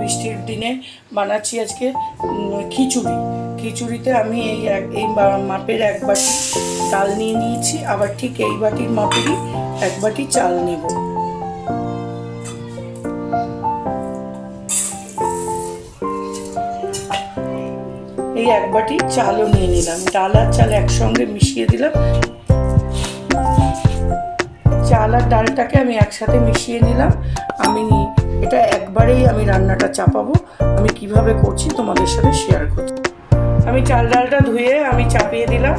বৃষ্টির দিনে বানাচ্ছি আজকে খিচুড়ি। খিচুড়িতে আমি এই মাপের 1 বাটি চাল নিয়ে নিয়েছি, আবার ঠিক এই বাটির মাপেরই 1 বাটি চাল নেব। এই 1 বাটি চালও নিয়ে নিলাম, ডাল আর চাল একসঙ্গে মিশিয়ে দিলাম। চাল আর ডালটাকে আমি একসাথে মিশিয়ে নিলাম। এটা একবারেই আমি রান্নাটা চাপাবো। আমি কিভাবে করছি তোমাদের সাথে শেয়ার করছি। আমি চাল ডালটা ধুয়ে আমি চাপিয়ে দিলাম।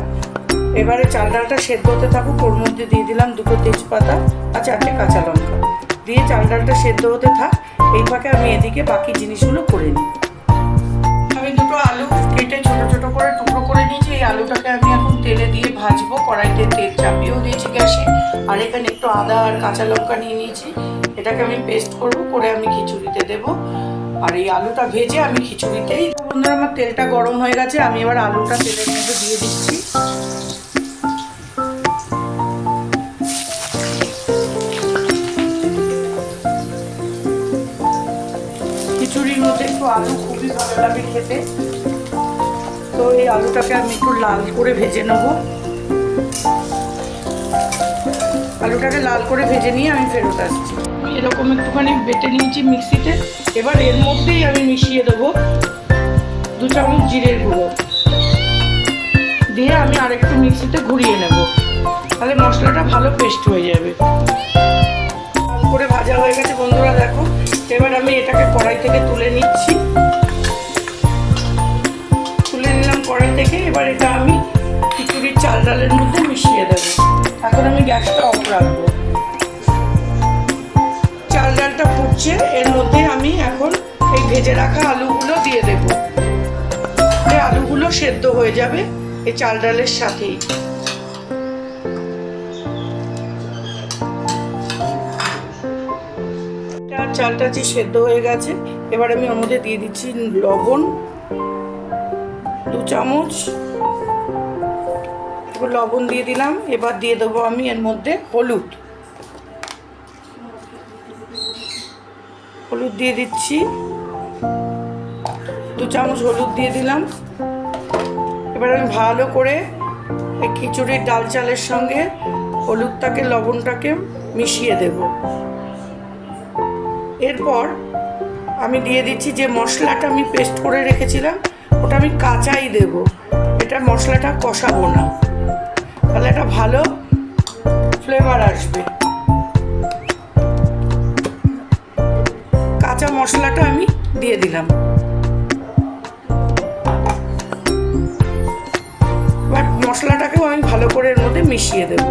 এবারে চাল ডালটা সেদ্ধ হতে থাকুক। ওর মধ্যে দিয়ে দিলাম 2টো তেজপাতা আর 4টে কাঁচা লঙ্কা দিয়ে চাল ডালটা সেদ্ধ হতে থাক। এই ফাঁকে আমি এদিকে বাকি জিনিসগুলো করে নিই। আমি 2টো আলু কেটে ছোট ছোট করে টুকরো করে নিয়েছি। এই আলুটাকে আমি এখন তেলে দিয়ে ভাজবো। কড়াইতে তেল চাপিয়েও দিয়েছি গ্যাসে। আর এখানে একটু আদা আর কাঁচা লঙ্কা নিয়ে নিয়েছি, এটাকে আমি পেস্ট করে আমি খিচুড়িতে দেব। আর এই আলুটা ভেজে আমি খিচুড়িতেই। বন্ধুরা, আমার তেলটা গরম হয়ে গেছে, আমি এবার আলুটা তেলের মধ্যে দিয়ে দিচ্ছি। খিচুড়ির মধ্যে একটু আলু খুবই ভালো লাগে খেতে, তো এই আলুটাকে আমি একটু লাল করে ভেজে নেব। আলুটাকে লাল করে ভেজে নিয়ে আমি ফেরত আসছি। আমি এরকম একটুখানি বেটে নিয়েছি মিক্সিতে। এবার এর মধ্যেই আমি মিশিয়ে দেবো 2 চামচ জিরের গুঁড়ো দিয়ে আমি আরেকটু মিক্সিতে ঘুরিয়ে নেব, তাহলে মশলাটা ভালো পেস্ট হয়ে যাবে। করে ভাজা হয়ে গেছে বন্ধুরা, দেখো। এবার আমি এটাকে কড়াই থেকে তুলে নিচ্ছি। তুলে নিলাম কড়াই থেকে। এবার এটা আমি খিচুড়ির চাল ডালের মধ্যে মিশিয়ে দেবো। এখন আমি গ্যাসটা অফ রাখবো। চাল ডালটা ফুটছে, এর মধ্যে আমি এখন এই ভেজে রাখা আলুগুলো দিয়ে দেব। এই আলুগুলো সেদ্ধ হয়ে যাবে এই চাল ডালের সাথেই। চালটা যে সেদ্ধ হয়ে গেছে, এবার আমি ওর মধ্যে দিয়ে দিচ্ছি লবণ 2 চামচ। লবণ দিয়ে দিলাম। এবার দিয়ে দেবো আমি এর মধ্যে হলুদ দিয়ে দিচ্ছি। 2 চামচ হলুদ দিয়ে দিলাম। এবার আমি ভালো করে এই খিচুড়ির ডাল চালের সঙ্গে হলুদটাকে লবণটাকে মিশিয়ে দেব। এরপর আমি দিয়ে দিচ্ছি যে মশলাটা আমি পেস্ট করে রেখেছিলাম, ওটা আমি কাঁচাই দেব। এটা মশলাটা কষাবো না, তাহলে একটা ভালো ফ্লেভার আসবে। কাঁচা মশলাটা আমি দিয়ে দিলাম। এবার মশলাটাকেও আমি ভালো করে এর মধ্যে মিশিয়ে দেব।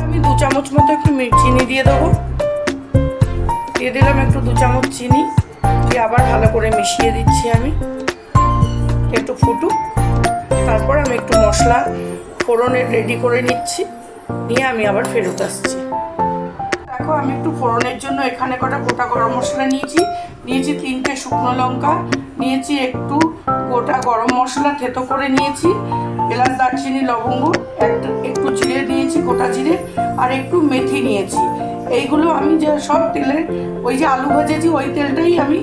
আমি 2 চামচ মতো একটু চিনি দিয়ে দেবো। দিয়ে দিলাম একটু 2 চামচ চিনি দিয়ে আবার ভালো করে মিশিয়ে দিচ্ছি। আমি একটু ফুটুক, তারপর আমি একটু মশলা ফোড়নের রেডি করে নিচ্ছি, নিয়ে আমি আবার ফেরত আসছি। দেখো, আমি একটু ফোড়নের জন্য এখানে কটা গোটা গরম মশলা নিয়েছি 3টে শুকনো লঙ্কা নিয়েছি, একটু গোটা গরম মশলা থেতো করে নিয়েছি, এলাচ দারচিনি লবঙ্গ, একটু জিরে নিয়েছি, গোটা জিরে, আর একটু মেথি নিয়েছি। এইগুলো আমি যে সব তেলে ওই যে আলু ভেজেছি ওই তেলটাই আমি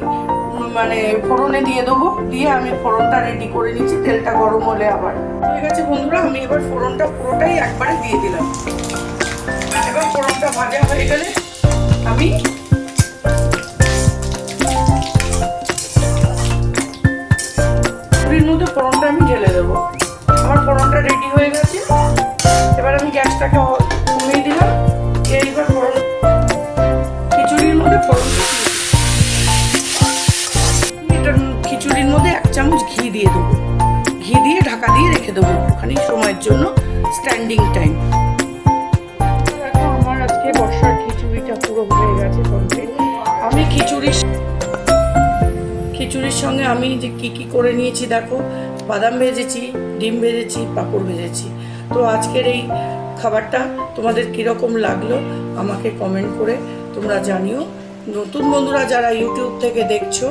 ফোড়নে দিয়ে দেবো। দিয়ে আমি ফোড়নটা রেডি করে নিচ্ছি। তেলটা গরম হলে আবার হয়ে গেছে বন্ধুরা, আমি এবার ফোড়নটা পুরোটাই একবারে দিয়ে দিলাম। এবার ফোড়নটা ভাজা হয়ে গেলে আমি পুরির মধ্যে ফোড়নটা আমি ঢেলে দেবো। আমার ফোড়নটা রেডি হয়ে গেছে। এবার আমি গ্যাসটাকে কমিয়ে দিলাম। এইবার খিচুড়ির মধ্যে ফোড়নটা খিচুড়ির মধ্যে 1 চামচ ঘি দিয়ে দেবো। ঘি দিয়ে ঢাকা দিয়ে রেখে দেবো একটুখানি সময়ের জন্য, স্ট্যান্ডিং টাইম। দেখো, আমার আজকে বর্ষার খিচুড়িটা পুরো হয়ে গেছে কমপ্লিট। আমি খিচুড়ির সঙ্গে আমি যে কী করে নিয়েছি দেখো, বাদাম ভেজেছি, ডিম ভেজেছি, পাঁপড় ভেজেছি। তো আজকের এই খাবারটা তোমাদের কীরকম লাগলো আমাকে কমেন্ট করে তোমরা জানিও। নতুন বন্ধুরা যারা ইউটিউব থেকে দেখছো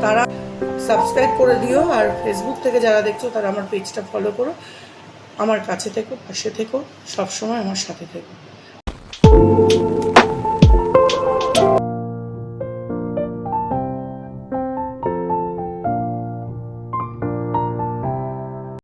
তারা সাবস্ক্রাইব করে দিও, আর ফেসবুক থেকে যারা দেখছো তারা আমার পেজটা ফলো করো। আমার কাছে থেকো, পাশে থেকো, সবসময় আমার সাথে থেকো।